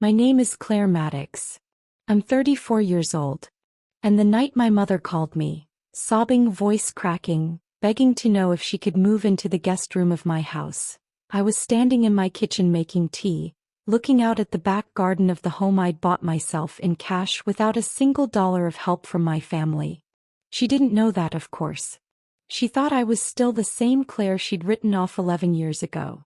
My name is Claire Maddox. I'm 34 years old. And the night my mother called me, sobbing, voice cracking, begging to know if she could move into the guest room of my house, I was standing in my kitchen making tea, looking out at the back garden of the home I'd bought myself in cash without a single dollar of help from my family. She didn't know that, of course. She thought I was still the same Claire she'd written off 11 years ago.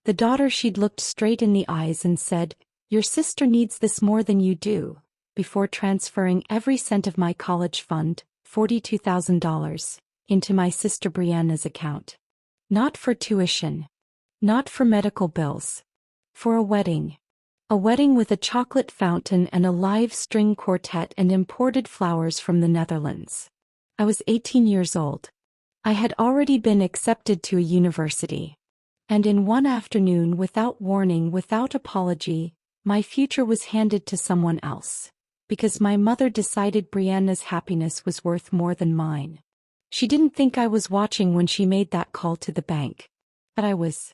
The daughter she'd looked straight in the eyes and said, "Your sister needs this more than you do," before transferring every cent of my college fund, $42,000, into my sister Brianna's account. Not for tuition. Not for medical bills. For a wedding. A wedding with a chocolate fountain and a live string quartet and imported flowers from the Netherlands. I was 18 years old. I had already been accepted to a university. And in one afternoon, without warning, without apology, my future was handed to someone else. Because my mother decided Brianna's happiness was worth more than mine. She didn't think I was watching when she made that call to the bank. But I was.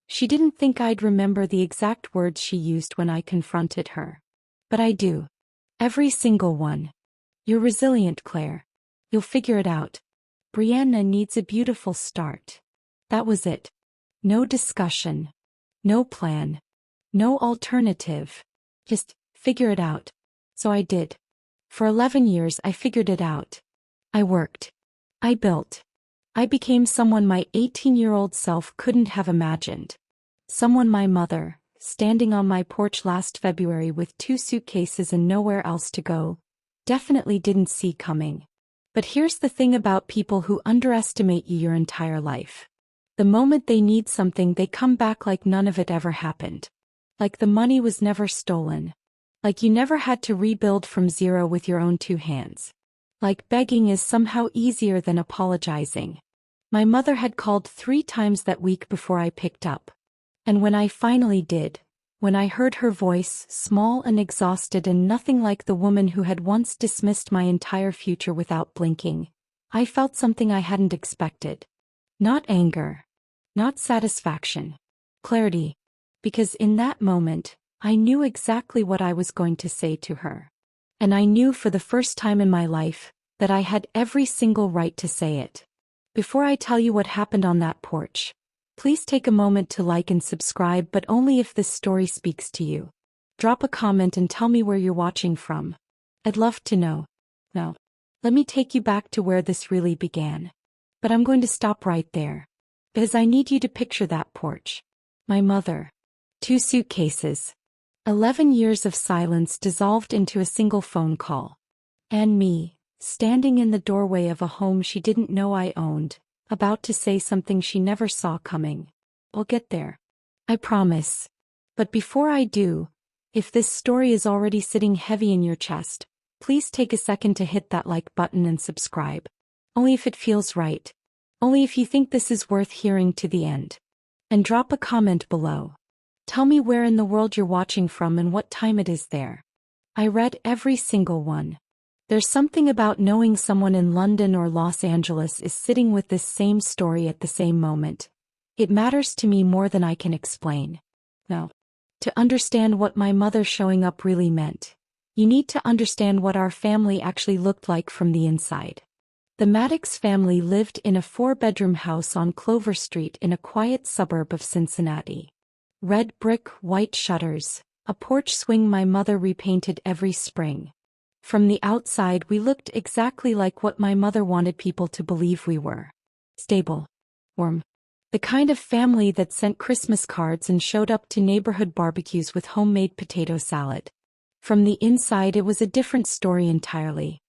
She didn't think I'd remember the exact words she used when I confronted her. But I do. Every single one. "You're resilient, Claire. You'll figure it out. Brianna needs a beautiful start." That was it. No discussion. No plan. No alternative. Just figure it out. So I did. For 11 years I figured it out. I worked. I built. I became someone my 18-year-old self couldn't have imagined. Someone my mother, standing on my porch last February with 2 suitcases and nowhere else to go, definitely didn't see coming. But here's the thing about people who underestimate you your entire life. The moment they need something, they come back like none of it ever happened. Like the money was never stolen. Like you never had to rebuild from zero with your own 2 hands. Like begging is somehow easier than apologizing. My mother had called 3 times that week before I picked up. And when I finally did, when I heard her voice, small and exhausted and nothing like the woman who had once dismissed my entire future without blinking, I felt something I hadn't expected. Not anger. Not satisfaction. Clarity. Because in that moment, I knew exactly what I was going to say to her. And I knew for the first time in my life that I had every single right to say it. Before I tell you what happened on that porch, please take a moment to like and subscribe, but only if this story speaks to you. Drop a comment and tell me where you're watching from. I'd love to know. Now, let me take you back to where this really began. But I'm going to stop right there. Because I need you to picture that porch. My mother. 2 suitcases. 11 years of silence dissolved into a single phone call. And me, standing in the doorway of a home she didn't know I owned, about to say something she never saw coming. I'll get there. I promise. But before I do, if this story is already sitting heavy in your chest, please take a second to hit that like button and subscribe. Only if it feels right. Only if you think this is worth hearing to the end. And drop a comment below. Tell me where in the world you're watching from and what time it is there. I read every single one. There's something about knowing someone in London or Los Angeles is sitting with this same story at the same moment. It matters to me more than I can explain. Now, to understand what my mother showing up really meant, you need to understand what our family actually looked like from the inside. The Maddox family lived in a 4-bedroom house on Clover Street in a quiet suburb of Cincinnati. Red brick, white shutters, a porch swing my mother repainted every spring. From the outside we looked exactly like what my mother wanted people to believe we were. Stable. Warm. The kind of family that sent Christmas cards and showed up to neighborhood barbecues with homemade potato salad. From the inside it was a different story entirely.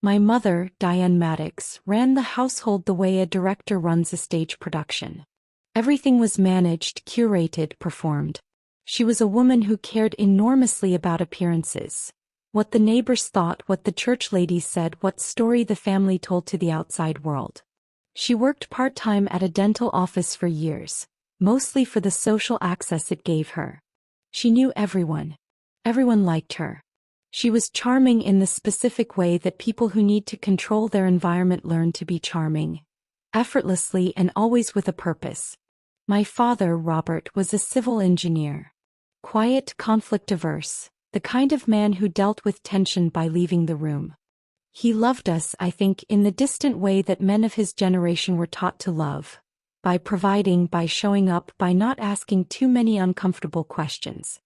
My mother, Diane Maddox, ran the household the way a director runs a stage production. Everything was managed, curated, performed. She was a woman who cared enormously about appearances. What the neighbors thought, what the church ladies said, what story the family told to the outside world. She worked part-time at a dental office for years, mostly for the social access it gave her. She knew everyone. Everyone liked her. She was charming in the specific way that people who need to control their environment learn to be charming. Effortlessly and always with a purpose. My father, Robert, was a civil engineer. Quiet, conflict-averse, the kind of man who dealt with tension by leaving the room. He loved us, I think, in the distant way that men of his generation were taught to love. By providing, by showing up, by not asking too many uncomfortable questions.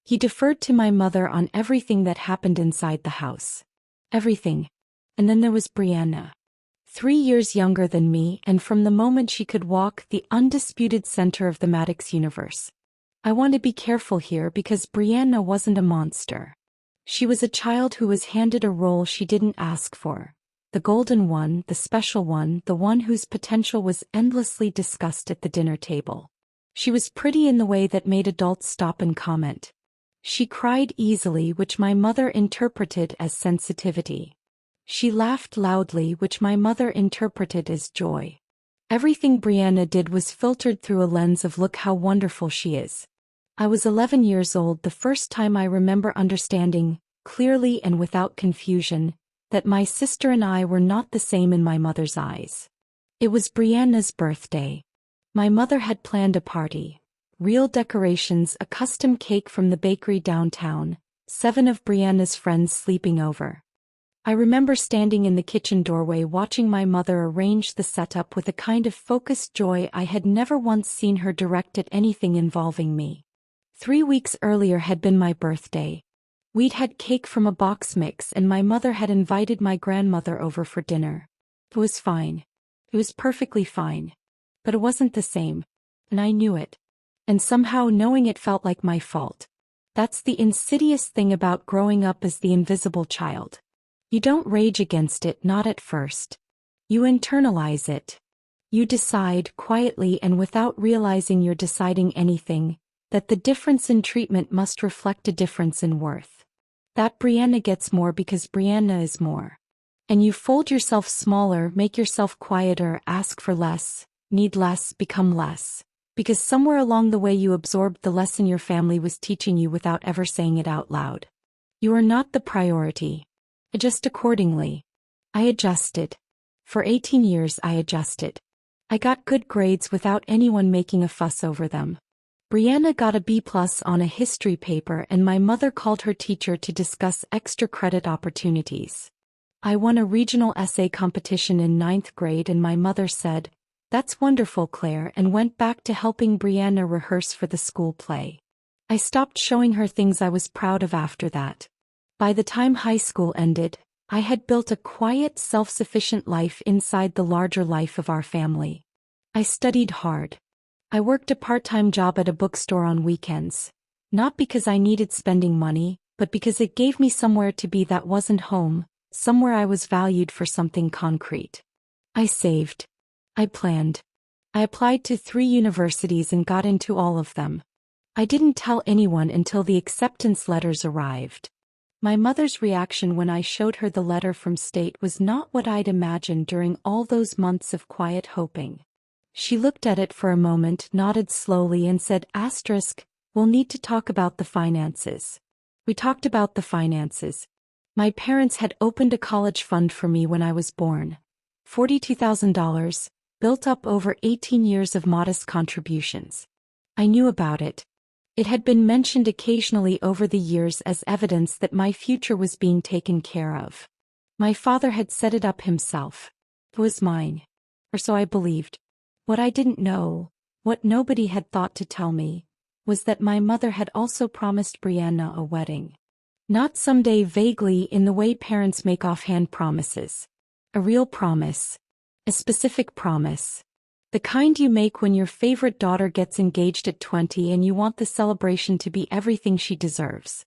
He deferred to my mother on everything that happened inside the house. Everything. And then there was Brianna. 3 years younger than me, and from the moment she could walk, the undisputed center of the Maddox universe. I want to be careful here because Brianna wasn't a monster. She was a child who was handed a role she didn't ask for. The golden one, the special one, the one whose potential was endlessly discussed at the dinner table. She was pretty in the way that made adults stop and comment. She cried easily, which my mother interpreted as sensitivity. She laughed loudly, which my mother interpreted as joy. Everything Brianna did was filtered through a lens of look how wonderful she is. I was 11 years old the first time I remember understanding, clearly and without confusion, that my sister and I were not the same in my mother's eyes. It was Brianna's birthday. My mother had planned a party. Real decorations, a custom cake from the bakery downtown, 7 of Brianna's friends sleeping over. I remember standing in the kitchen doorway watching my mother arrange the setup with a kind of focused joy I had never once seen her direct at anything involving me. 3 weeks earlier had been my birthday. We'd had cake from a box mix and my mother had invited my grandmother over for dinner. It was fine. It was perfectly fine. But it wasn't the same. And I knew it. And somehow knowing it felt like my fault. That's the insidious thing about growing up as the invisible child. You don't rage against it, not at first. You internalize it. You decide, quietly and without realizing you're deciding anything, that the difference in treatment must reflect a difference in worth. That Brianna gets more because Brianna is more. And you fold yourself smaller, make yourself quieter, ask for less, need less, become less. Because somewhere along the way you absorbed the lesson your family was teaching you without ever saying it out loud. You are not the priority. Adjust accordingly. I adjusted. For 18 years I adjusted. I got good grades without anyone making a fuss over them. Brianna got a B+ on a history paper and my mother called her teacher to discuss extra credit opportunities. I won a regional essay competition in 9th grade and my mother said, "That's wonderful, Claire," and went back to helping Brianna rehearse for the school play. I stopped showing her things I was proud of after that. By the time high school ended, I had built a quiet, self-sufficient life inside the larger life of our family. I studied hard. I worked a part-time job at a bookstore on weekends, not because I needed spending money, but because it gave me somewhere to be that wasn't home, somewhere I was valued for something concrete. I saved. I planned. I applied to 3 universities and got into all of them. I didn't tell anyone until the acceptance letters arrived. My mother's reaction when I showed her the letter from state was not what I'd imagined during all those months of quiet hoping. She looked at it for a moment, nodded slowly and said, "We'll need to talk about the finances." We talked about the finances. My parents had opened a college fund for me when I was born. $42,000, built up over 18 years of modest contributions. I knew about it. It had been mentioned occasionally over the years as evidence that my future was being taken care of. My father had set it up himself. It was mine. Or so I believed. What I didn't know, what nobody had thought to tell me, was that my mother had also promised Brianna a wedding. Not someday vaguely in the way parents make offhand promises. A real promise. A specific promise. The kind you make when your favorite daughter gets engaged at 20 and you want the celebration to be everything she deserves.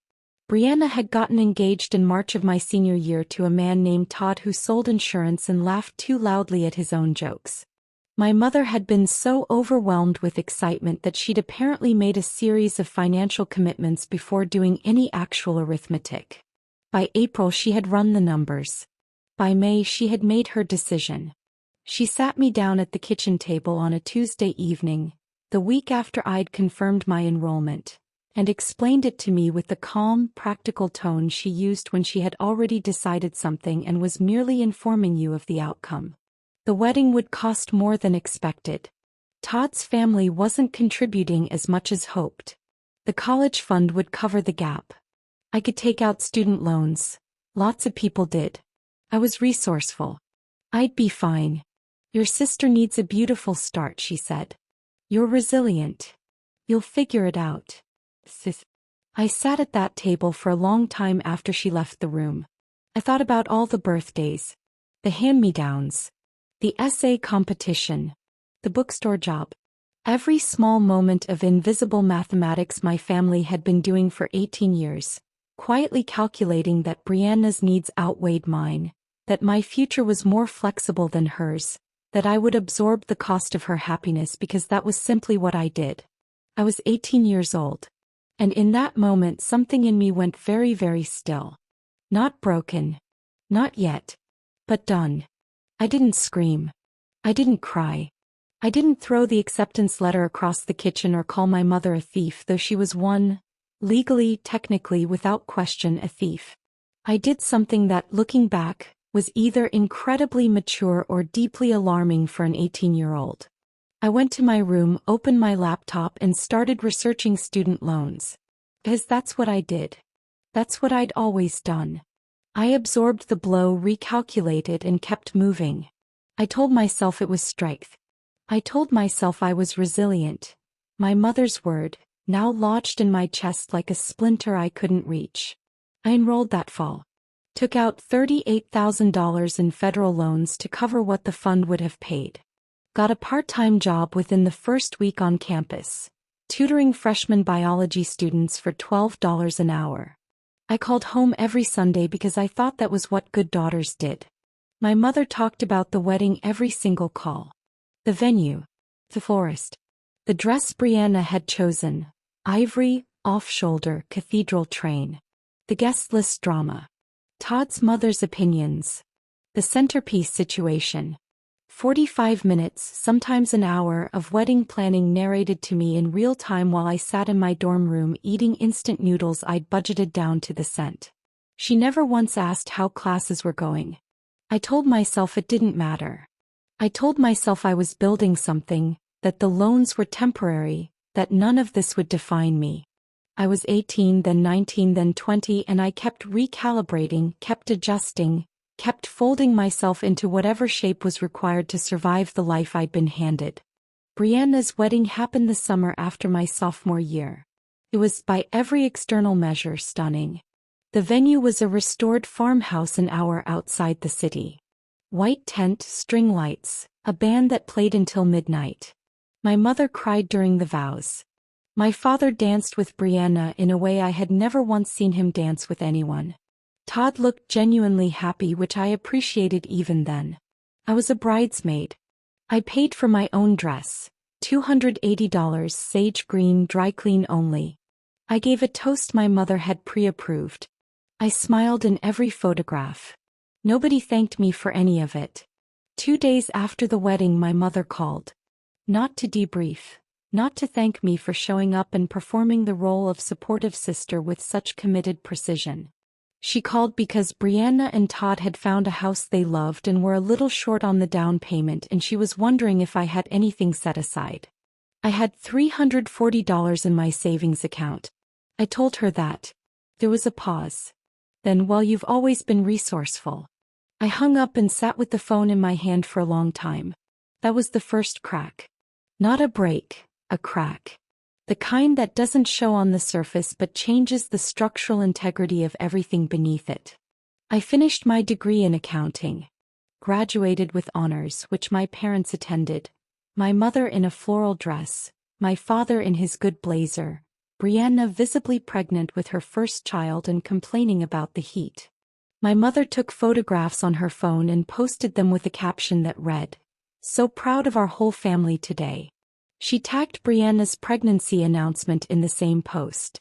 Brianna had gotten engaged in March of my senior year to a man named Todd who sold insurance and laughed too loudly at his own jokes. My mother had been so overwhelmed with excitement that she'd apparently made a series of financial commitments before doing any actual arithmetic. By April she had run the numbers. By May she had made her decision. She sat me down at the kitchen table on a Tuesday evening, the week after I'd confirmed my enrollment, and explained it to me with the calm, practical tone she used when she had already decided something and was merely informing you of the outcome. The wedding would cost more than expected. Todd's family wasn't contributing as much as hoped. The college fund would cover the gap. I could take out student loans. Lots of people did. I was resourceful. I'd be fine. Your sister needs a beautiful start, she said. You're resilient. You'll figure it out. Sis. I sat at that table for a long time after she left the room. I thought about all the birthdays, the hand-me-downs, the essay competition, the bookstore job. Every small moment of invisible mathematics my family had been doing for 18 years, quietly calculating that Brianna's needs outweighed mine, that my future was more flexible than hers, that I would absorb the cost of her happiness because that was simply what I did. I was 18 years old. And in that moment something in me went very, very still. Not broken. Not yet. But done. I didn't scream. I didn't cry. I didn't throw the acceptance letter across the kitchen or call my mother a thief, though she was one, legally, technically, without question, a thief. I did something that, looking back, was either incredibly mature or deeply alarming for an 18-year-old. I went to my room, opened my laptop, and started researching student loans. Because that's what I did. That's what I'd always done. I absorbed the blow, recalculated, and kept moving. I told myself it was strength. I told myself I was resilient. My mother's word, now lodged in my chest like a splinter I couldn't reach. I enrolled that fall. Took out $38,000 in federal loans to cover what the fund would have paid. Got a part-time job within the first week on campus, tutoring freshman biology students for $12 an hour. I called home every Sunday because I thought that was what good daughters did. My mother talked about the wedding every single call. The venue. The forest. The dress Brianna had chosen. Ivory, off-shoulder, cathedral train. The guest list drama. Todd's mother's opinions. The centerpiece situation. 45 minutes, sometimes an hour, of wedding planning narrated to me in real time while I sat in my dorm room eating instant noodles I'd budgeted down to the cent. She never once asked how classes were going. I told myself it didn't matter. I told myself I was building something, that the loans were temporary, that none of this would define me. I was 18, then 19, then 20, and I kept recalibrating, kept adjusting, kept folding myself into whatever shape was required to survive the life I'd been handed. Brianna's wedding happened the summer after my sophomore year. It was, by every external measure, stunning. The venue was a restored farmhouse an hour outside the city. White tent, string lights, a band that played until midnight. My mother cried during the vows. My father danced with Brianna in a way I had never once seen him dance with anyone. Todd looked genuinely happy, which I appreciated even then. I was a bridesmaid. I paid for my own dress, $280, sage green, dry clean only. I gave a toast my mother had pre-approved. I smiled in every photograph. Nobody thanked me for any of it. 2 days after the wedding my mother called. Not to debrief. Not to thank me for showing up and performing the role of supportive sister with such committed precision. She called because Brianna and Todd had found a house they loved and were a little short on the down payment, and she was wondering if I had anything set aside. I had $340 in my savings account. I told her that. There was a pause. Then, well, you've always been resourceful. I hung up and sat with the phone in my hand for a long time. That was the first crack. Not a break, a crack. The kind that doesn't show on the surface but changes the structural integrity of everything beneath it. I finished my degree in accounting. Graduated with honors, which my parents attended. My mother in a floral dress, my father in his good blazer, Brianna visibly pregnant with her first child and complaining about the heat. My mother took photographs on her phone and posted them with a caption that read, "So proud of our whole family today." She tagged Brianna's pregnancy announcement in the same post.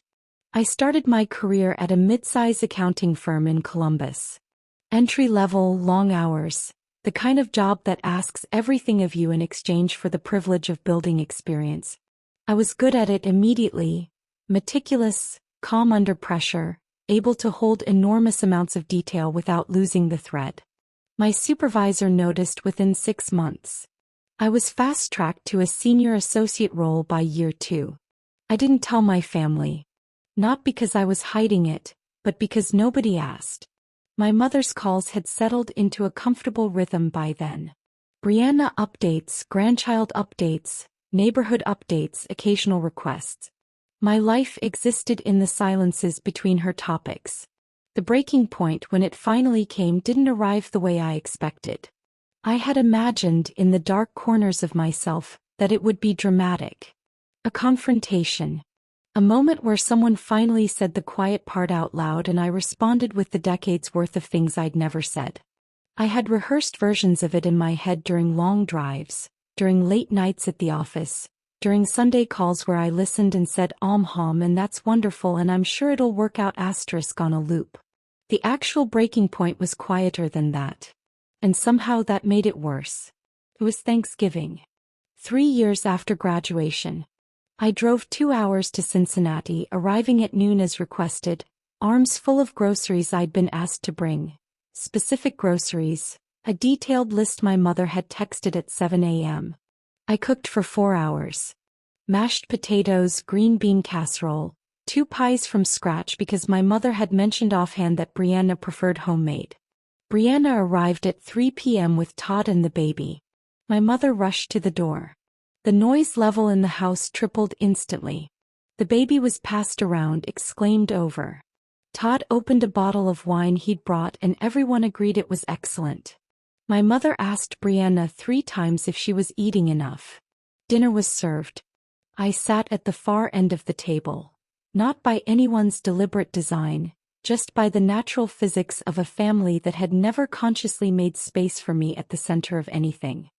I started my career at a mid-size accounting firm in Columbus. Entry-level, long hours, the kind of job that asks everything of you in exchange for the privilege of building experience. I was good at it immediately, meticulous, calm under pressure, able to hold enormous amounts of detail without losing the thread. My supervisor noticed within 6 months. I was fast-tracked to a senior associate role by year 2. I didn't tell my family. Not because I was hiding it, but because nobody asked. My mother's calls had settled into a comfortable rhythm by then. Brianna updates, grandchild updates, neighborhood updates, occasional requests. My life existed in the silences between her topics. The breaking point when it finally came didn't arrive the way I expected. I had imagined in the dark corners of myself that it would be dramatic. A confrontation. A moment where someone finally said the quiet part out loud and I responded with the decades worth of things I'd never said. I had rehearsed versions of it in my head during long drives, during late nights at the office, during Sunday calls where I listened and said hum and that's wonderful and I'm sure it'll work out * on a loop. The actual breaking point was quieter than that. And somehow that made it worse. It was Thanksgiving. 3 years after graduation. I drove 2 hours to Cincinnati, arriving at noon as requested, arms full of groceries I'd been asked to bring. Specific groceries, a detailed list my mother had texted at 7 a.m. I cooked for 4 hours. Mashed potatoes, green bean casserole, 2 pies from scratch because my mother had mentioned offhand that Brianna preferred homemade. Brianna arrived at 3 p.m. with Todd and the baby. My mother rushed to the door. The noise level in the house tripled instantly. The baby was passed around, exclaimed over. Todd opened a bottle of wine he'd brought and everyone agreed it was excellent. My mother asked Brianna 3 times if she was eating enough. Dinner was served. I sat at the far end of the table. Not by anyone's deliberate design, just by the natural physics of a family that had never consciously made space for me at the center of anything.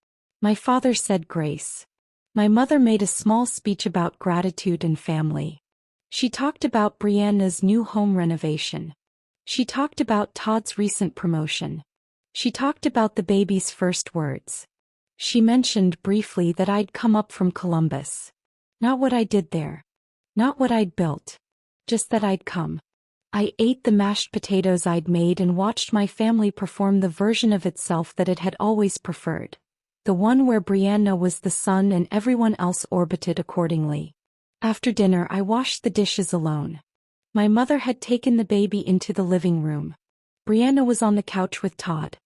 My father said grace. My mother made a small speech about gratitude and family. She talked about Brianna's new home renovation. She talked about Todd's recent promotion. She talked about the baby's first words. She mentioned briefly that I'd come up from Columbus. Not what I did there. Not what I'd built. Just that I'd come. I ate the mashed potatoes I'd made and watched my family perform the version of itself that it had always preferred. The one where Brianna was the sun and everyone else orbited accordingly. After dinner I washed the dishes alone. My mother had taken the baby into the living room. Brianna was on the couch with Todd.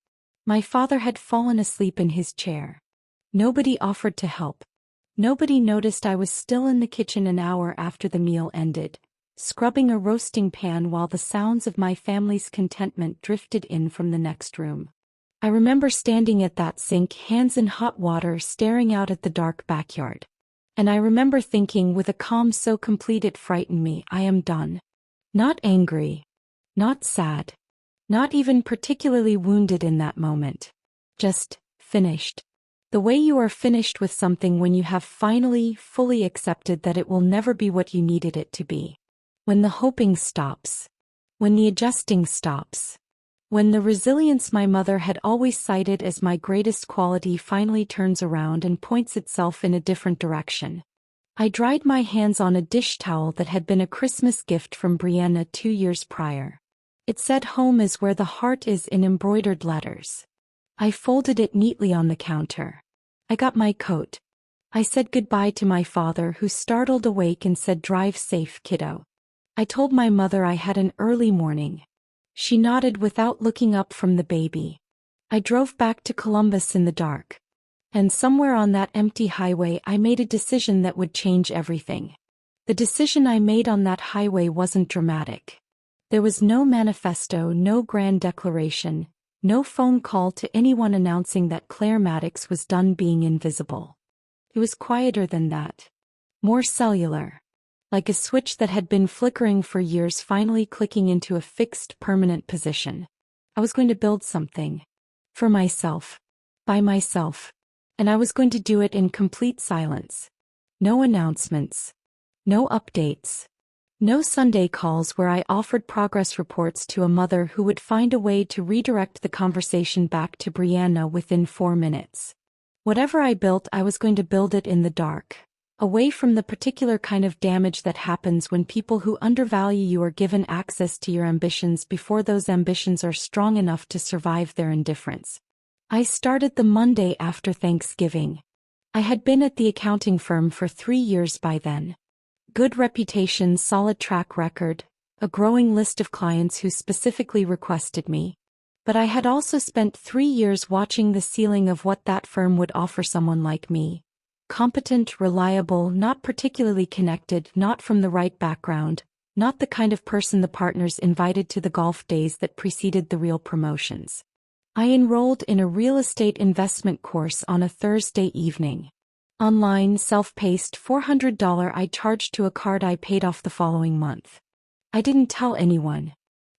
My father had fallen asleep in his chair. Nobody offered to help. Nobody noticed I was still in the kitchen an hour after the meal ended, scrubbing a roasting pan while the sounds of my family's contentment drifted in from the next room. I remember standing at that sink, hands in hot water, staring out at the dark backyard. And I remember thinking with a calm so complete it frightened me, I am done. Not angry. Not sad. Not even particularly wounded in that moment. Just finished. The way you are finished with something when you have finally, fully accepted that it will never be what you needed it to be. When the hoping stops. When the adjusting stops. When the resilience my mother had always cited as my greatest quality finally turns around and points itself in a different direction. I dried my hands on a dish towel that had been a Christmas gift from Brianna 2 years prior. It said home is where the heart is in embroidered letters. I folded it neatly on the counter. I got my coat. I said goodbye to my father, who startled awake and said, "Drive safe, kiddo." I told my mother I had an early morning. She nodded without looking up from the baby. I drove back to Columbus in the dark. And somewhere on that empty highway I made a decision that would change everything. The decision I made on that highway wasn't dramatic. There was no manifesto, no grand declaration, no phone call to anyone announcing that Claire Maddox was done being invisible. It was quieter than that. More cellular. Like a switch that had been flickering for years finally clicking into a fixed, permanent position. I was going to build something. For myself. By myself. And I was going to do it in complete silence. No announcements. No updates. No Sunday calls where I offered progress reports to a mother who would find a way to redirect the conversation back to Brianna within 4 minutes. Whatever I built, I was going to build it in the dark. Away from the particular kind of damage that happens when people who undervalue you are given access to your ambitions before those ambitions are strong enough to survive their indifference. I started the Monday after Thanksgiving. I had been at the accounting firm for 3 years by then. Good reputation, solid track record, a growing list of clients who specifically requested me. But I had also spent 3 years watching the ceiling of what that firm would offer someone like me. Competent, reliable, not particularly connected, not from the right background, not the kind of person the partners invited to the golf days that preceded the real promotions. I enrolled in a real estate investment course on a Thursday evening. Online, self-paced $400 I charged to a card I paid off the following month. I didn't tell anyone.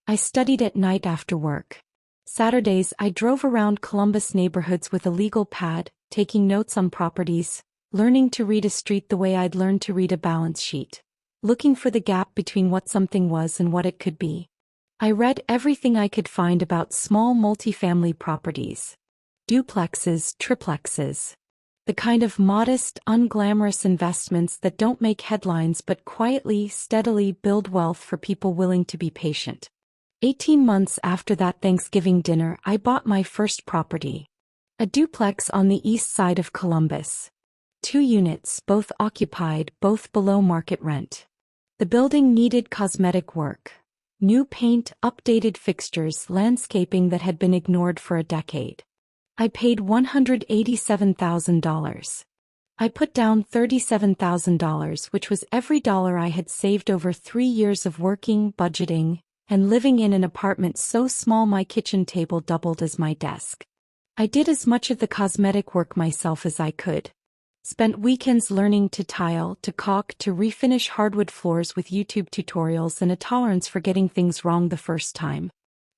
I studied at night after work. Saturdays I drove around Columbus neighborhoods with a legal pad, taking notes on properties, learning to read a street the way I'd learned to read a balance sheet, looking for the gap between what something was and what it could be. I read everything I could find about small multifamily properties. Duplexes, triplexes. The kind of modest, unglamorous investments that don't make headlines but quietly, steadily build wealth for people willing to be patient. 18 months after that Thanksgiving dinner, I bought my first property. A duplex on the east side of Columbus. 2 units, both occupied, both below market rent. The building needed cosmetic work. New paint, updated fixtures, landscaping that had been ignored for a decade. I paid $187,000. I put down $37,000, which was every dollar I had saved over 3 years of working, budgeting, and living in an apartment so small my kitchen table doubled as my desk. I did as much of the cosmetic work myself as I could. Spent weekends learning to tile, to caulk, to refinish hardwood floors with YouTube tutorials and a tolerance for getting things wrong the first time.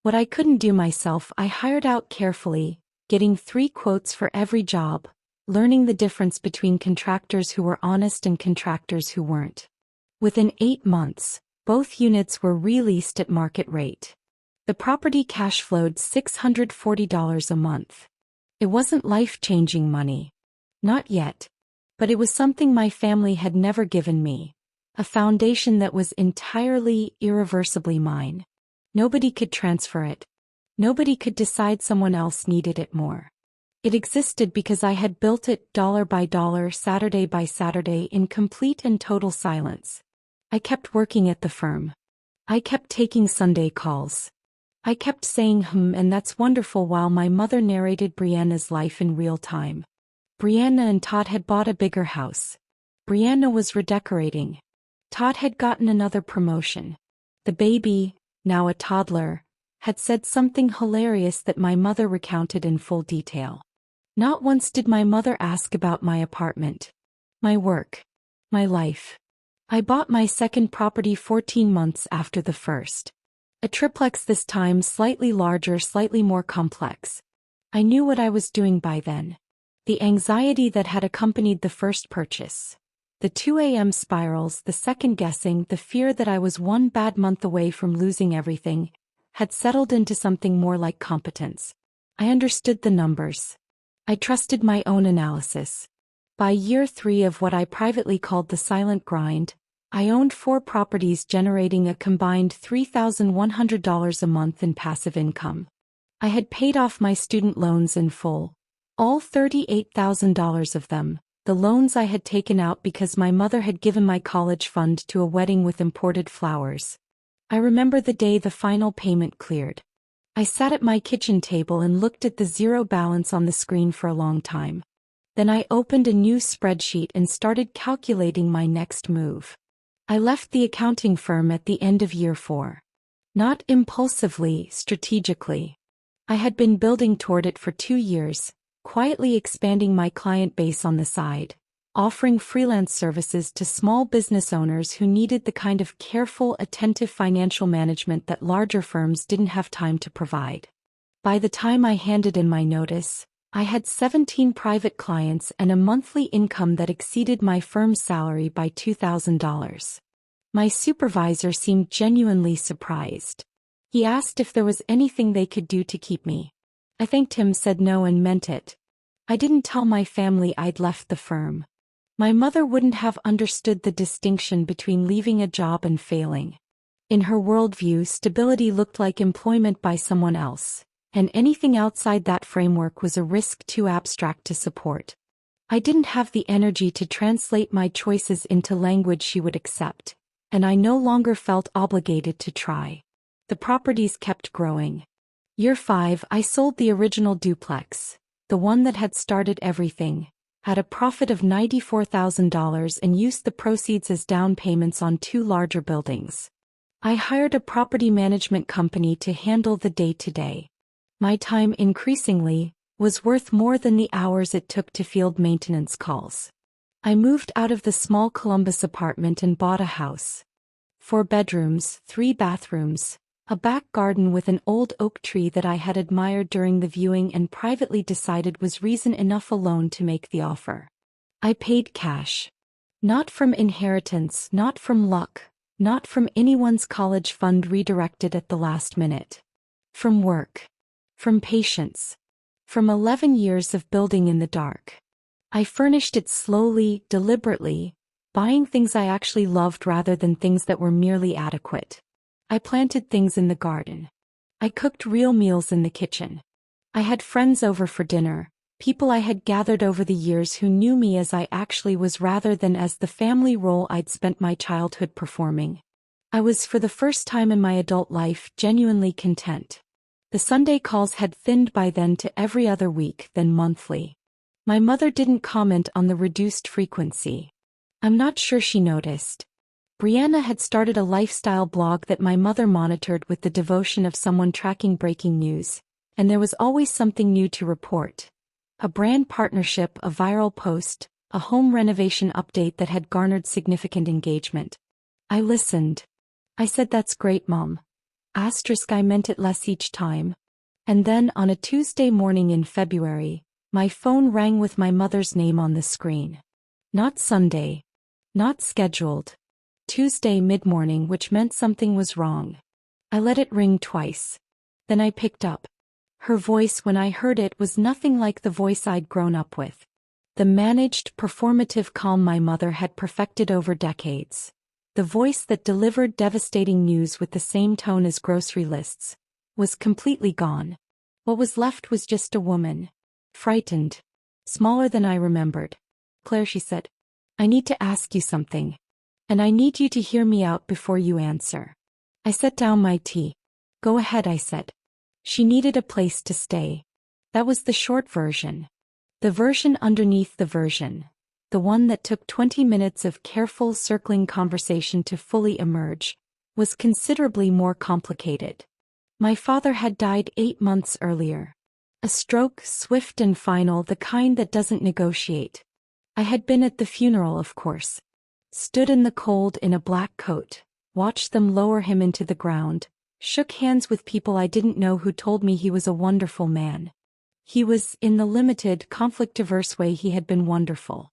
What I couldn't do myself, I hired out carefully, getting 3 quotes for every job, learning the difference between contractors who were honest and contractors who weren't. Within 8 months, both units were re-leased at market rate. The property cash flowed $640 a month. It wasn't life-changing money. Not yet. But it was something my family had never given me. A foundation that was entirely, irreversibly mine. Nobody could transfer it. Nobody could decide someone else needed it more. It existed because I had built it dollar by dollar, Saturday by Saturday in complete and total silence. I kept working at the firm. I kept taking Sunday calls. I kept saying and that's wonderful while my mother narrated Brianna's life in real time. Brianna and Todd had bought a bigger house. Brianna was redecorating. Todd had gotten another promotion. The baby, now a toddler, had said something hilarious that my mother recounted in full detail. Not once did my mother ask about my apartment, my work, my life. I bought my second property 14 months after the first. A triplex this time, slightly larger, slightly more complex. I knew what I was doing by then. The anxiety that had accompanied the first purchase. The 2 a.m. spirals, the second guessing, the fear that I was one bad month away from losing everything, had settled into something more like competence. I understood the numbers. I trusted my own analysis. By year 3 of what I privately called the silent grind, I owned 4 properties generating a combined $3,100 a month in passive income. I had paid off my student loans in full. All $38,000 of them, the loans I had taken out because my mother had given my college fund to a wedding with imported flowers. I remember the day the final payment cleared. I sat at my kitchen table and looked at the zero balance on the screen for a long time. Then I opened a new spreadsheet and started calculating my next move. I left the accounting firm at the end of year 4. Not impulsively, strategically. I had been building toward it for 2 years. Quietly expanding my client base on the side, offering freelance services to small business owners who needed the kind of careful, attentive financial management that larger firms didn't have time to provide. By the time I handed in my notice, I had 17 private clients and a monthly income that exceeded my firm's salary by $2,000. My supervisor seemed genuinely surprised. He asked if there was anything they could do to keep me. I thanked him, said no, and meant it. I didn't tell my family I'd left the firm. My mother wouldn't have understood the distinction between leaving a job and failing. In her worldview, stability looked like employment by someone else, and anything outside that framework was a risk too abstract to support. I didn't have the energy to translate my choices into language she would accept, and I no longer felt obligated to try. The properties kept growing. Year 5, I sold the original duplex, the one that had started everything, at a profit of $94,000 and used the proceeds as down payments on 2 larger buildings. I hired a property management company to handle the day-to-day. My time increasingly was worth more than the hours it took to field maintenance calls. I moved out of the small Columbus apartment and bought a house. 4 bedrooms, 3 bathrooms, a back garden with an old oak tree that I had admired during the viewing and privately decided was reason enough alone to make the offer. I paid cash. Not from inheritance, not from luck, not from anyone's college fund redirected at the last minute. From work. From patience. From 11 years of building in the dark. I furnished it slowly, deliberately, buying things I actually loved rather than things that were merely adequate. I planted things in the garden. I cooked real meals in the kitchen. I had friends over for dinner, people I had gathered over the years who knew me as I actually was rather than as the family role I'd spent my childhood performing. I was, for the first time in my adult life, genuinely content. The Sunday calls had thinned by then to every other week, then monthly. My mother didn't comment on the reduced frequency. I'm not sure she noticed. Brianna had started a lifestyle blog that my mother monitored with the devotion of someone tracking breaking news, and there was always something new to report. A brand partnership, a viral post, a home renovation update that had garnered significant engagement. I listened. I said, "That's great, Mom." I meant it less each time. And then, on a Tuesday morning in February, my phone rang with my mother's name on the screen. Not Sunday. Not scheduled. Tuesday mid-morning, which meant something was wrong. I let it ring twice. Then I picked up. Her voice when I heard it was nothing like the voice I'd grown up with. The managed, performative calm my mother had perfected over decades. The voice that delivered devastating news with the same tone as grocery lists was completely gone. What was left was just a woman. Frightened. Smaller than I remembered. "Claire," she said, "I need to ask you something. And I need you to hear me out before you answer." I set down my tea. "Go ahead," I said. She needed a place to stay. That was the short version. The version underneath the version. The one that took 20 minutes of careful circling conversation to fully emerge, was considerably more complicated. My father had died 8 months earlier. A stroke, swift and final, the kind that doesn't negotiate. I had been at the funeral, of course. Stood in the cold in a black coat, watched them lower him into the ground, shook hands with people I didn't know who told me he was a wonderful man. He was, in the limited, conflict-averse way he had been wonderful.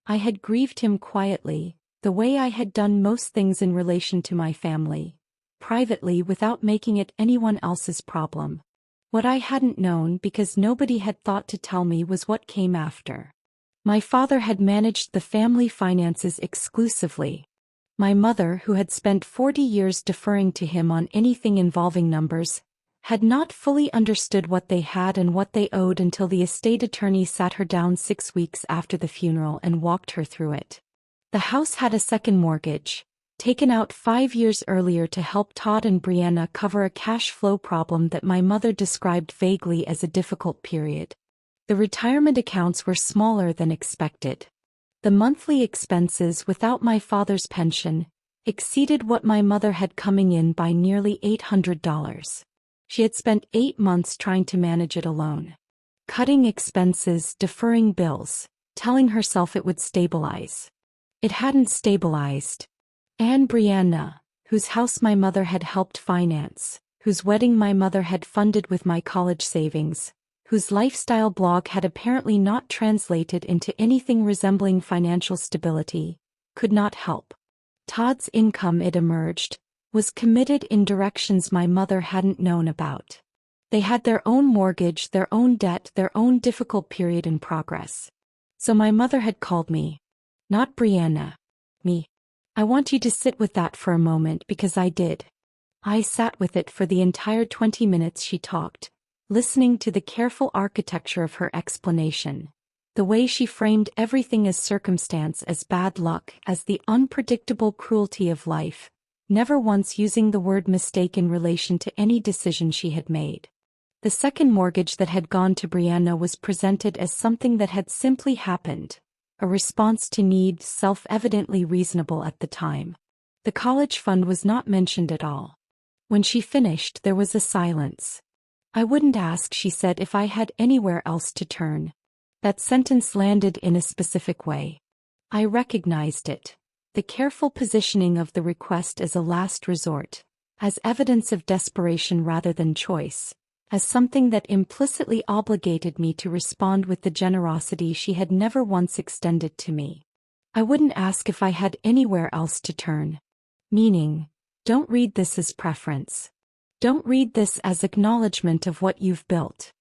I had grieved him quietly, the way I had done most things in relation to my family, privately without making it anyone else's problem. What I hadn't known, because nobody had thought to tell me, was what came after. My father had managed the family finances exclusively. My mother, who had spent 40 years deferring to him on anything involving numbers, had not fully understood what they had and what they owed until the estate attorney sat her down 6 weeks after the funeral and walked her through it. The house had a second mortgage, taken out 5 years earlier to help Todd and Brianna cover a cash flow problem that my mother described vaguely as a difficult period. The retirement accounts were smaller than expected. The monthly expenses without my father's pension exceeded what my mother had coming in by nearly $800. She had spent 8 months trying to manage it alone. Cutting expenses, deferring bills, telling herself it would stabilize. It hadn't stabilized. And Brianna, whose house my mother had helped finance, whose wedding my mother had funded with my college savings, whose lifestyle blog had apparently not translated into anything resembling financial stability, could not help. Todd's income, it emerged, was committed in directions my mother hadn't known about. They had their own mortgage, their own debt, their own difficult period in progress. So my mother had called me. Not Brianna. Me. "I want you to sit with that for a moment," because I did. I sat with it for the entire 20 minutes she talked, listening to the careful architecture of her explanation, The way she framed everything as circumstance, as bad luck, as the unpredictable cruelty of life, never once using the word mistake in relation to any decision she had made. The second mortgage that had gone to Brianna was presented as something that had simply happened, a response to need self-evidently reasonable at the time. The college fund was not mentioned at all. When she finished, there was a silence. "I wouldn't ask," she said, "if I had anywhere else to turn." That sentence landed in a specific way. I recognized it. The careful positioning of the request as a last resort, as evidence of desperation rather than choice, as something that implicitly obligated me to respond with the generosity she had never once extended to me. I wouldn't ask if I had anywhere else to turn. Meaning, don't read this as preference. Don't read this as acknowledgement of what you've built.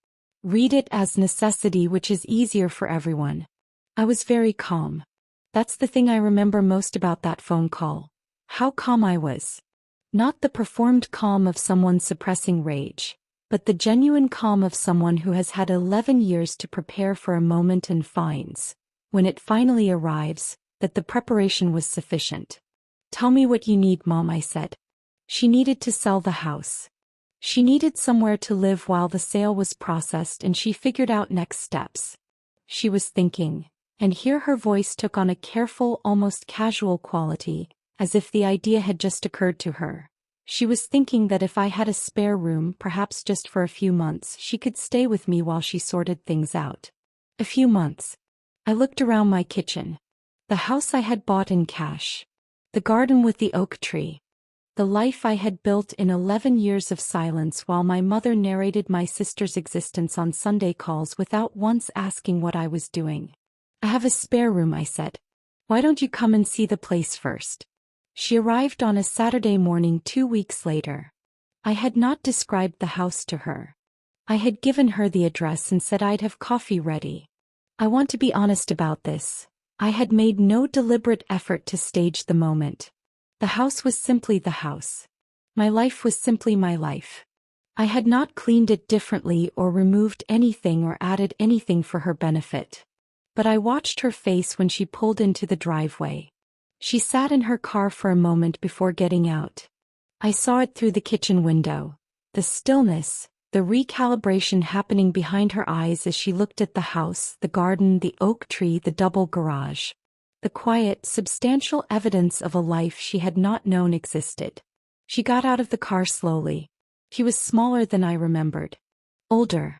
Read it as necessity, which is easier for everyone. I was very calm. That's the thing I remember most about that phone call. How calm I was. Not the performed calm of someone suppressing rage, but the genuine calm of someone who has had 11 years to prepare for a moment and finds, when it finally arrives, that the preparation was sufficient. "Tell me what you need, Mom," I said. She needed to sell the house. She needed somewhere to live while the sale was processed, and she figured out next steps. She was thinking, and here her voice took on a careful, almost casual quality, as if the idea had just occurred to her. She was thinking that if I had a spare room, perhaps just for a few months, she could stay with me while she sorted things out. A few months. I looked around my kitchen. The house I had bought in cash. The garden with the oak tree. The life I had built in 11 years of silence while my mother narrated my sister's existence on Sunday calls without once asking what I was doing. "I have a spare room," I said. "Why don't you come and see the place first?" She arrived on a Saturday morning 2 weeks later. I had not described the house to her. I had given her the address and said I'd have coffee ready. I want to be honest about this. I had made no deliberate effort to stage the moment. The house was simply the house. My life was simply my life. I had not cleaned it differently or removed anything or added anything for her benefit. But I watched her face when she pulled into the driveway. She sat in her car for a moment before getting out. I saw it through the kitchen window. The stillness, the recalibration happening behind her eyes as she looked at the house, the garden, the oak tree, the double garage. The quiet, substantial evidence of a life she had not known existed. She got out of the car slowly. She was smaller than I remembered. Older.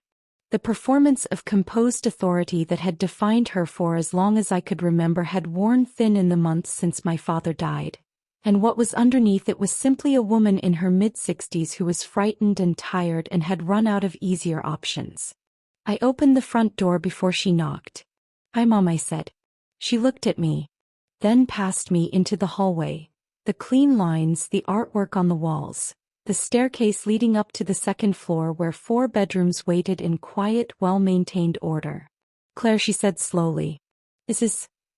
The performance of composed authority that had defined her for as long as I could remember had worn thin in the months since my father died. And what was underneath it was simply a woman in her mid-60s who was frightened and tired and had run out of easier options. I opened the front door before she knocked. "Hi, Mom," I said. She looked at me, then past me into the hallway. The clean lines, the artwork on the walls. The staircase leading up to the second floor where 4 bedrooms waited in quiet, well-maintained order. "Claire," she said slowly.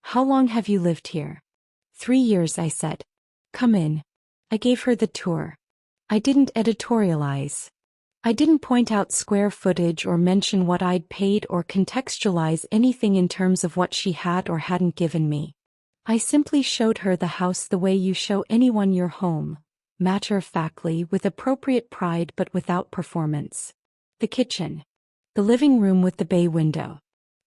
How long have you lived here?" 3 years, I said. "Come in." I gave her the tour. I didn't editorialize. I didn't point out square footage or mention what I'd paid or contextualize anything in terms of what she had or hadn't given me. I simply showed her the house the way you show anyone your home. Matter-of-factly, with appropriate pride but without performance. The kitchen. The living room with the bay window.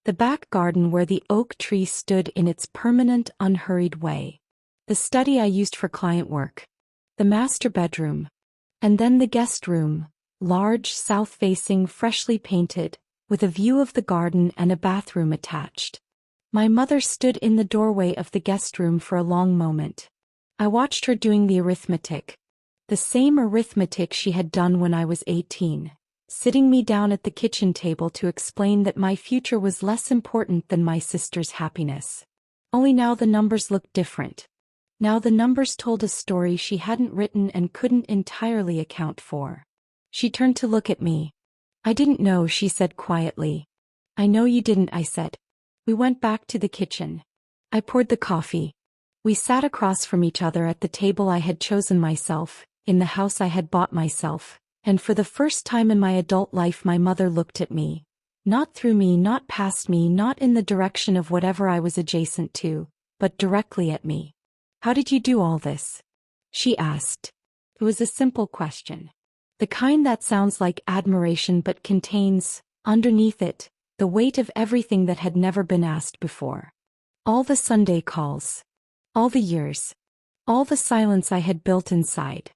The back garden where the oak tree stood in its permanent, unhurried way. The study I used for client work. The master bedroom. And then the guest room, large, south-facing, freshly painted, with a view of the garden and a bathroom attached. My mother stood in the doorway of the guest room for a long moment. I watched her doing the arithmetic. The same arithmetic she had done when I was 18, sitting me down at the kitchen table to explain that my future was less important than my sister's happiness. Only now the numbers looked different. Now the numbers told a story she hadn't written and couldn't entirely account for. She turned to look at me. "I didn't know," she said quietly. "I know you didn't," I said. We went back to the kitchen. I poured the coffee. We sat across from each other at the table I had chosen myself, in the house I had bought myself, and for the first time in my adult life my mother looked at me, Not through me, not past me, not in the direction of whatever I was adjacent to, but directly at me. How did you do all this? She asked. It was a simple question. The kind that sounds like admiration but contains, underneath it, the weight of everything that had never been asked before. All the Sunday calls. All the years. All the silence I had built inside.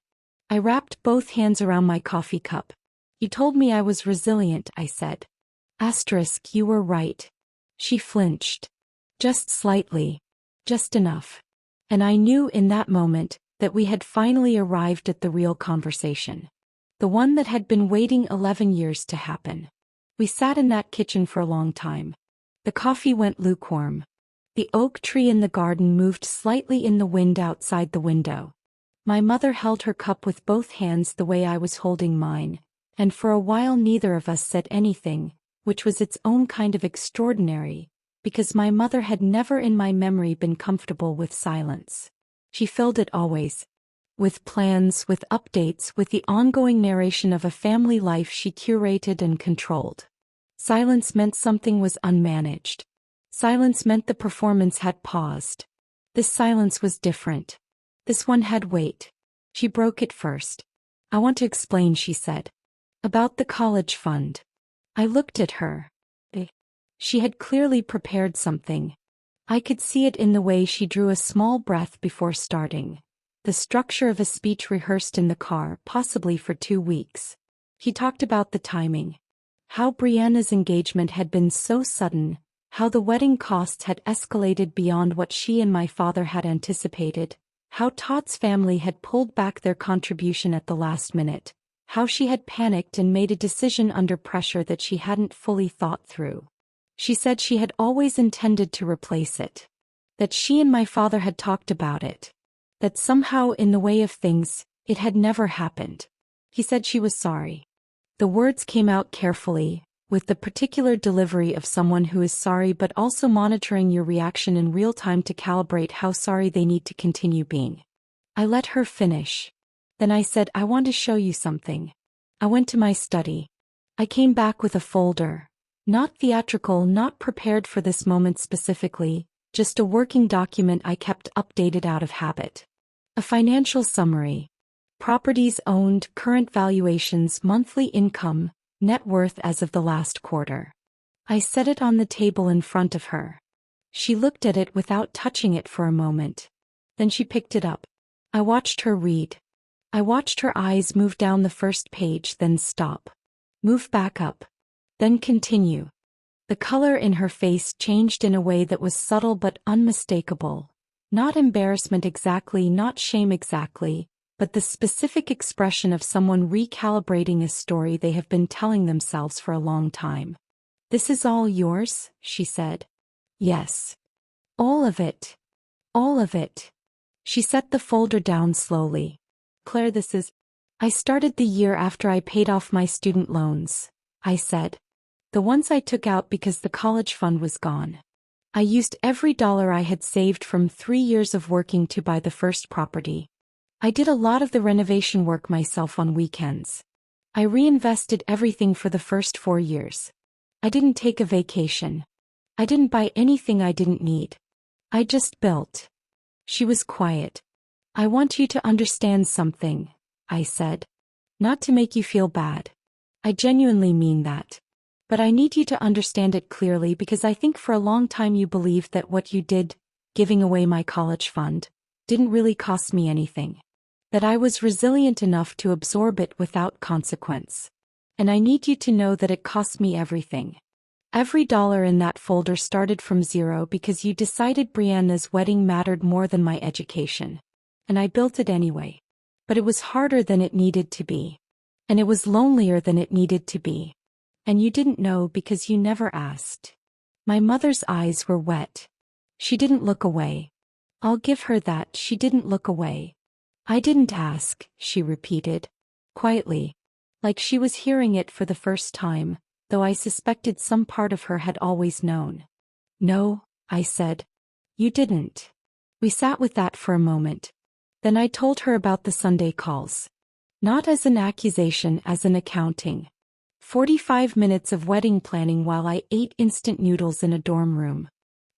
I wrapped both hands around my coffee cup. You told me I was resilient, I said. Asterisk, you were right. She flinched. Just slightly. Just enough. And I knew in that moment that we had finally arrived at the real conversation. The one that had been waiting 11 years to happen. We sat in that kitchen for a long time. The coffee went lukewarm. The oak tree in the garden moved slightly in the wind outside the window. My mother held her cup with both hands the way I was holding mine, and for a while neither of us said anything, which was its own kind of extraordinary, because my mother had never in my memory been comfortable with silence. She filled it always. With plans, with updates, with the ongoing narration of a family life she curated and controlled. Silence meant something was unmanaged. Silence meant the performance had paused. This silence was different. This one had weight. She broke it first. I want to explain, she said. About the college fund. I looked at her. She had clearly prepared something. I could see it in the way she drew a small breath before starting. The structure of a speech rehearsed in the car, possibly for 2 weeks. He talked about the timing. How Brianna's engagement had been so sudden, how the wedding costs had escalated beyond what she and my father had anticipated, how Todd's family had pulled back their contribution at the last minute, how she had panicked and made a decision under pressure that she hadn't fully thought through. She said she had always intended to replace it. That she and my father had talked about it. That somehow in the way of things, it had never happened. He said she was sorry. The words came out carefully, with the particular delivery of someone who is sorry but also monitoring your reaction in real time to calibrate how sorry they need to continue being. I let her finish. Then I said, I want to show you something. I went to my study. I came back with a folder. Not theatrical, not prepared for this moment specifically, just a working document I kept updated out of habit. A financial summary. Properties owned, current valuations, monthly income, net worth as of the last quarter. I set it on the table in front of her. She looked at it without touching it for a moment. Then she picked it up. I watched her read. I watched her eyes move down the first page, then stop. Move back up. Then continue. The color in her face changed in a way that was subtle but unmistakable. Not embarrassment exactly, not shame exactly, but the specific expression of someone recalibrating a story they have been telling themselves for a long time. This is all yours, she said. Yes. All of it. All of it. She set the folder down slowly. Claire, this is... I started the year after I paid off my student loans, I said. The ones I took out because the college fund was gone. I used every dollar I had saved from 3 years of working to buy the first property. I did a lot of the renovation work myself on weekends. I reinvested everything for the first 4 years. I didn't take a vacation. I didn't buy anything I didn't need. I just built. She was quiet. I want you to understand something, I said. Not to make you feel bad. I genuinely mean that. But I need you to understand it clearly because I think for a long time you believed that what you did, giving away my college fund, didn't really cost me anything. That I was resilient enough to absorb it without consequence. And I need you to know that it cost me everything. Every dollar in that folder started from zero because you decided Brianna's wedding mattered more than my education. And I built it anyway. But it was harder than it needed to be. And it was lonelier than it needed to be. And you didn't know because you never asked. My mother's eyes were wet. She didn't look away. I'll give her that, she didn't look away. I didn't ask, she repeated. Quietly. Like she was hearing it for the first time, though I suspected some part of her had always known. No, I said. You didn't. We sat with that for a moment. Then I told her about the Sunday calls. Not as an accusation, as an accounting. 45 minutes of wedding planning while I ate instant noodles in a dorm room.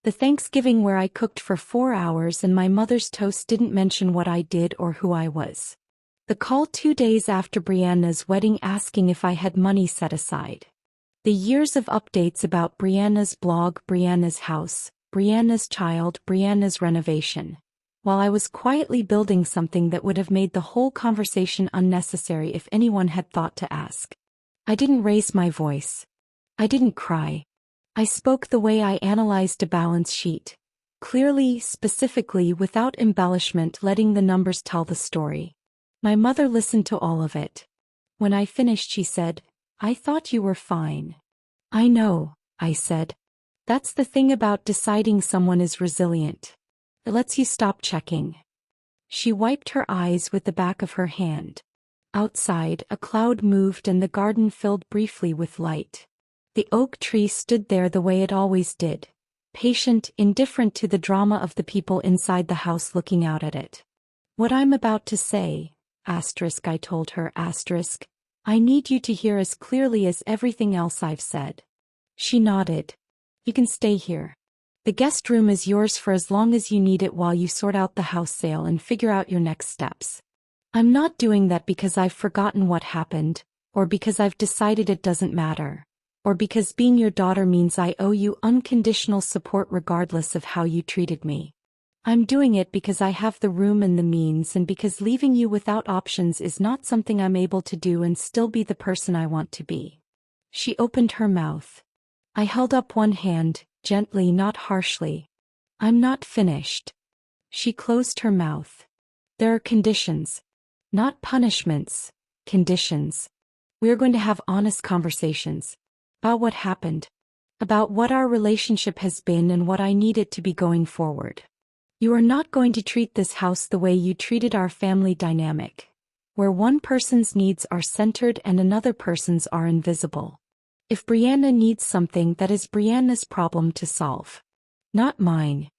The Thanksgiving where I cooked for 4 hours and my mother's toast didn't mention what I did or who I was. The call 2 days after Brianna's wedding asking if I had money set aside. The years of updates about Brianna's blog, Brianna's house, Brianna's child, Brianna's renovation. While I was quietly building something that would have made the whole conversation unnecessary if anyone had thought to ask. I didn't raise my voice. I didn't cry. I spoke the way I analyzed a balance sheet. Clearly, specifically, without embellishment, letting the numbers tell the story. My mother listened to all of it. When I finished, she said, "I thought you were fine." "I know," I said. "That's the thing about deciding someone is resilient. It lets you stop checking." She wiped her eyes with the back of her hand. Outside, a cloud moved and the garden filled briefly with light. The oak tree stood there the way it always did, patient, indifferent to the drama of the people inside the house looking out at it. "What I'm about to say, asterisk," I told her, asterisk, "I need you to hear as clearly as everything else I've said." She nodded. "You can stay here. The guest room is yours for as long as you need it while you sort out the house sale and figure out your next steps. I'm not doing that because I've forgotten what happened, or because I've decided it doesn't matter, or because being your daughter means I owe you unconditional support regardless of how you treated me. I'm doing it because I have the room and the means, and because leaving you without options is not something I'm able to do and still be the person I want to be." She opened her mouth. I held up one hand, gently, not harshly. "I'm not finished." She closed her mouth. "There are conditions. Not punishments, conditions. We are going to have honest conversations. About what happened. About what our relationship has been and what I need it to be going forward. You are not going to treat this house the way you treated our family dynamic, where one person's needs are centered and another person's are invisible. If Brianna needs something, that is Brianna's problem to solve, not mine.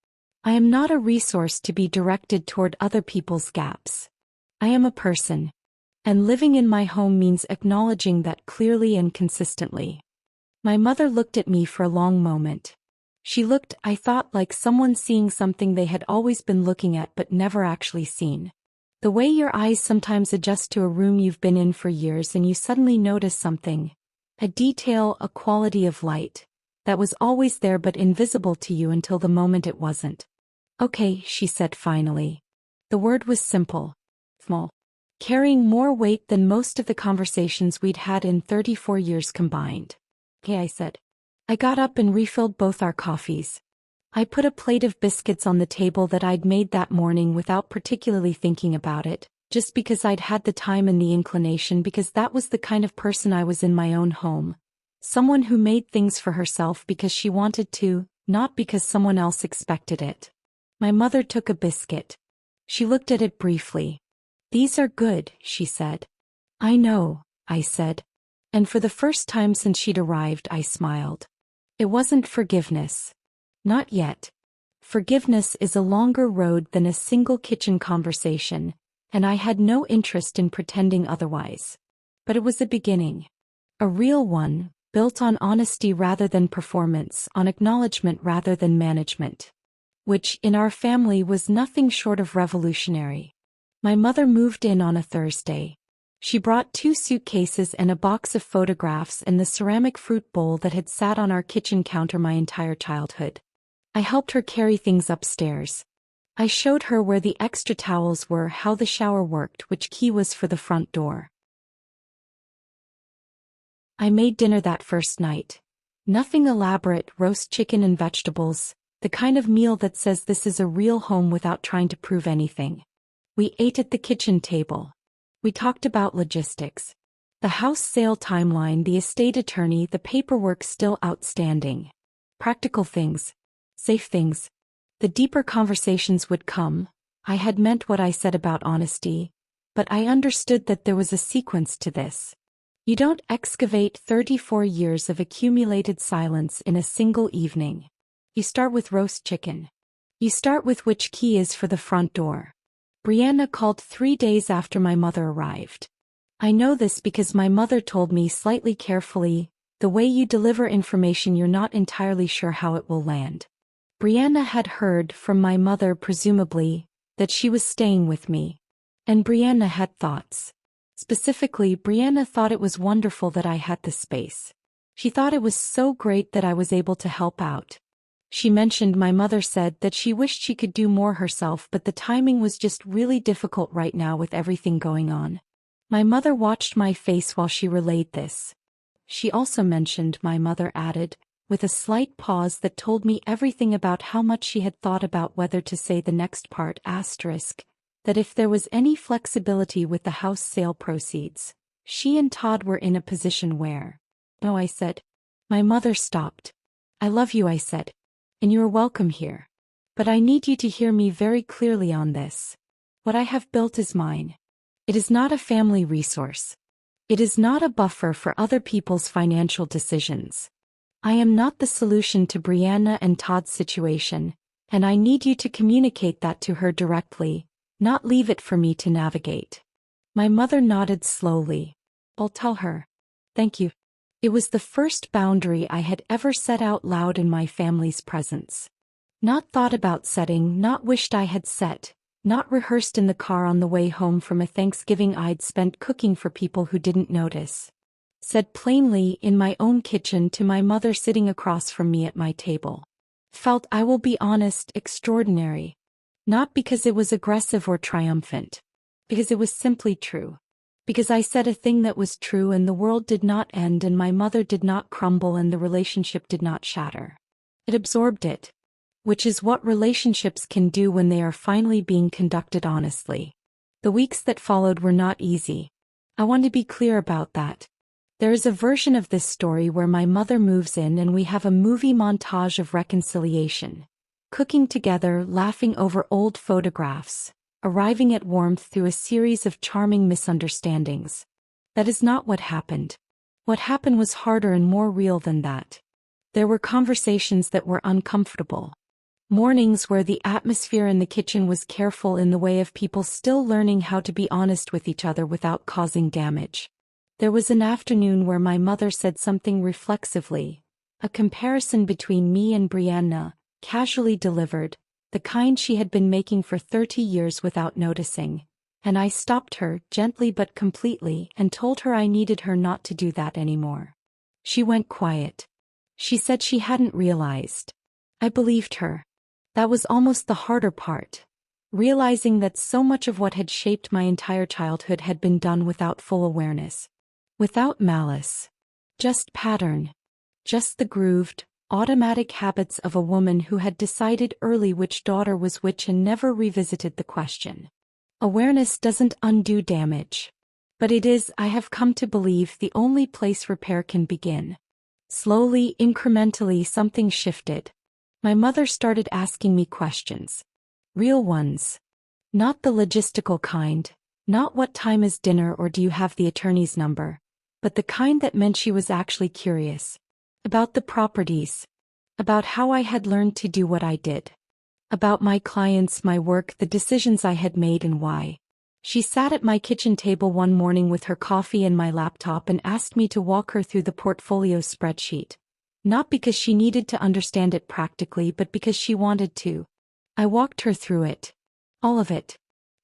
I am not a resource to be directed toward other people's gaps. I am a person. And living in my home means acknowledging that clearly and consistently." My mother looked at me for a long moment. She looked, I thought, like someone seeing something they had always been looking at but never actually seen. The way your eyes sometimes adjust to a room you've been in for years and you suddenly notice something. A detail, a quality of light. That was always there but invisible to you until the moment it wasn't. "Okay," she said finally. The word was simple. Small. Carrying more weight than most of the conversations we'd had in 34 years combined. "Okay," I said. I got up and refilled both our coffees. I put a plate of biscuits on the table that I'd made that morning without particularly thinking about it, just because I'd had the time and the inclination, because that was the kind of person I was in my own home. Someone who made things for herself because she wanted to, not because someone else expected it. My mother took a biscuit. She looked at it briefly. "These are good," she said. "I know," I said. And for the first time since she'd arrived, I smiled. It wasn't forgiveness. Not yet. Forgiveness is a longer road than a single kitchen conversation, and I had no interest in pretending otherwise. But it was a beginning. A real one, built on honesty rather than performance, on acknowledgement rather than management. Which, in our family, was nothing short of revolutionary. My mother moved in on a Thursday. She brought 2 suitcases and a box of photographs and the ceramic fruit bowl that had sat on our kitchen counter my entire childhood. I helped her carry things upstairs. I showed her where the extra towels were, how the shower worked, which key was for the front door. I made dinner that first night. Nothing elaborate, roast chicken and vegetables, the kind of meal that says this is a real home without trying to prove anything. We ate at the kitchen table. We talked about logistics. The house sale timeline, the estate attorney, the paperwork still outstanding. Practical things. Safe things. The deeper conversations would come. I had meant what I said about honesty, but I understood that there was a sequence to this. You don't excavate 34 years of accumulated silence in a single evening. You start with roast chicken. You start with which key is for the front door. Brianna called 3 days after my mother arrived. I know this because my mother told me slightly carefully, the way you deliver information you're not entirely sure how it will land. Brianna had heard from my mother presumably, that she was staying with me. And Brianna had thoughts. Specifically, Brianna thought it was wonderful that I had the space. She thought it was so great that I was able to help out. She mentioned my mother said that she wished she could do more herself, but the timing was just really difficult right now with everything going on. My mother watched my face while she relayed this. She also mentioned, my mother added, with a slight pause that told me everything about how much she had thought about whether to say the next part, asterisk, that if there was any flexibility with the house sale proceeds, she and Todd were in a position where. No, I said. My mother stopped. I love you, I said. And you are welcome here. But I need you to hear me very clearly on this. What I have built is mine. It is not a family resource. It is not a buffer for other people's financial decisions. I am not the solution to Brianna and Todd's situation, and I need you to communicate that to her directly, not leave it for me to navigate. My mother nodded slowly. I'll tell her. Thank you. It was the first boundary I had ever set out loud in my family's presence. Not thought about setting, not wished I had set, not rehearsed in the car on the way home from a Thanksgiving I'd spent cooking for people who didn't notice. Said plainly in my own kitchen to my mother sitting across from me at my table. Felt, I will be honest, extraordinary. Not because it was aggressive or triumphant. Because it was simply true. Because I said a thing that was true and the world did not end and my mother did not crumble and the relationship did not shatter. It absorbed it. Which is what relationships can do when they are finally being conducted honestly. The weeks that followed were not easy. I want to be clear about that. There is a version of this story where my mother moves in and we have a movie montage of reconciliation. Cooking together, laughing over old photographs. Arriving at warmth through a series of charming misunderstandings. That is not what happened. What happened was harder and more real than that. There were conversations that were uncomfortable. Mornings where the atmosphere in the kitchen was careful in the way of people still learning how to be honest with each other without causing damage. There was an afternoon where my mother said something reflexively, a comparison between me and Brianna, casually delivered, the kind she had been making for 30 years without noticing, and I stopped her, gently but completely, and told her I needed her not to do that anymore. She went quiet. She said she hadn't realized. I believed her. That was almost the harder part. Realizing that so much of what had shaped my entire childhood had been done without full awareness. Without malice. Just pattern. Just the grooved, automatic habits of a woman who had decided early which daughter was which and never revisited the question. Awareness doesn't undo damage. But it is, I have come to believe, the only place repair can begin. Slowly, incrementally, something shifted. My mother started asking me questions. Real ones. Not the logistical kind, not what time is dinner or do you have the attorney's number, but the kind that meant she was actually curious. About the properties. About how I had learned to do what I did. About my clients, my work, the decisions I had made and why. She sat at my kitchen table one morning with her coffee and my laptop and asked me to walk her through the portfolio spreadsheet. Not because she needed to understand it practically, but because she wanted to. I walked her through it. All of it.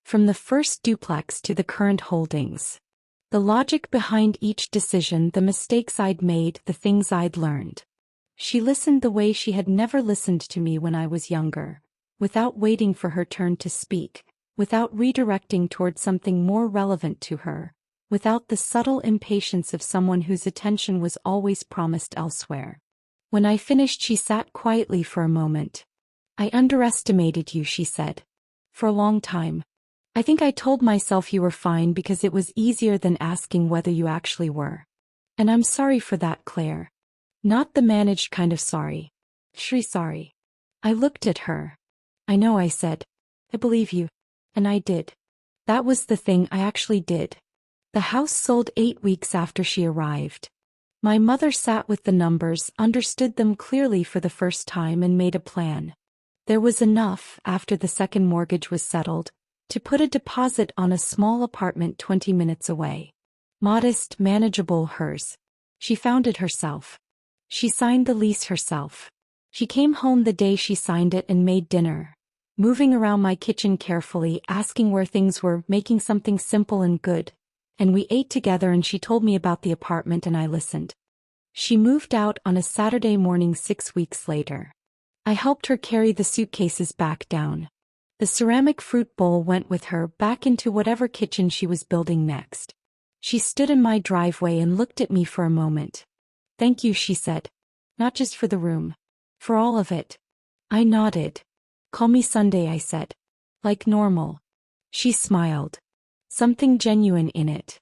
From the first duplex to the current holdings. The logic behind each decision, the mistakes I'd made, the things I'd learned. She listened the way she had never listened to me when I was younger, without waiting for her turn to speak, without redirecting toward something more relevant to her, without the subtle impatience of someone whose attention was always promised elsewhere. When I finished, she sat quietly for a moment. I underestimated you, she said. For a long time. I think I told myself you were fine because it was easier than asking whether you actually were. And I'm sorry for that, Claire. Not the managed kind of sorry. Sorry. I looked at her. I know, I said. I believe you. And I did. That was the thing, I actually did. The house sold 8 weeks after she arrived. My mother sat with the numbers, understood them clearly for the first time and made a plan. There was enough, after the second mortgage was settled, to put a deposit on a small apartment 20 minutes away. Modest, manageable, hers. She found it herself. She signed the lease herself. She came home the day she signed it and made dinner, moving around my kitchen carefully, asking where things were, making something simple and good. And we ate together and she told me about the apartment and I listened. She moved out on a Saturday morning 6 weeks later. I helped her carry the suitcases back down. The ceramic fruit bowl went with her back into whatever kitchen she was building next. She stood in my driveway and looked at me for a moment. "Thank you," she said. "Not just for the room. For all of it." I nodded. "Call me Sunday," I said. "Like normal." She smiled. Something genuine in it.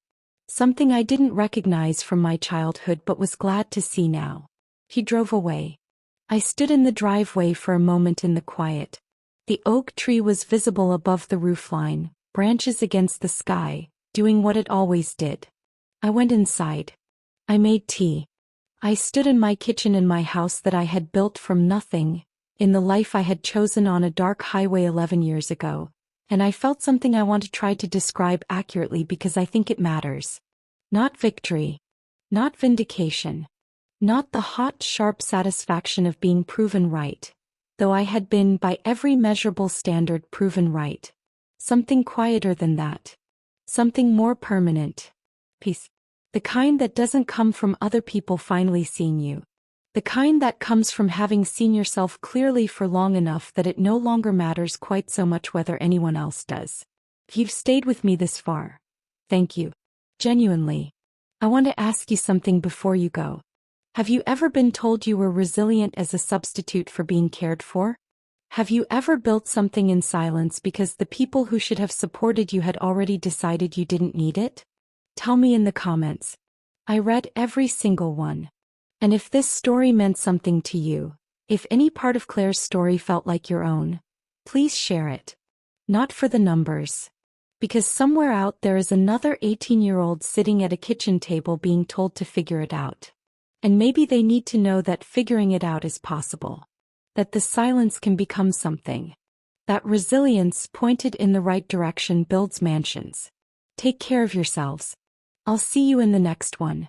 Something I didn't recognize from my childhood but was glad to see now. He drove away. I stood in the driveway for a moment in the quiet. The oak tree was visible above the roofline, branches against the sky, doing what it always did. I went inside. I made tea. I stood in my kitchen in my house that I had built from nothing, in the life I had chosen on a dark highway 11 years ago, and I felt something I want to try to describe accurately because I think it matters. Not victory. Not vindication. Not the hot, sharp satisfaction of being proven right, though I had been, by every measurable standard, proven right. Something quieter than that. Something more permanent. Peace. The kind that doesn't come from other people finally seeing you. The kind that comes from having seen yourself clearly for long enough that it no longer matters quite so much whether anyone else does. You've stayed with me this far. Thank you. Genuinely. I want to ask you something before you go. Have you ever been told you were resilient as a substitute for being cared for? Have you ever built something in silence because the people who should have supported you had already decided you didn't need it? Tell me in the comments. I read every single one. And if this story meant something to you, if any part of Claire's story felt like your own, please share it. Not for the numbers. Because somewhere out there is another 18-year-old sitting at a kitchen table being told to figure it out. And maybe they need to know that figuring it out is possible. That the silence can become something. That resilience pointed in the right direction builds mansions. Take care of yourselves. I'll see you in the next one.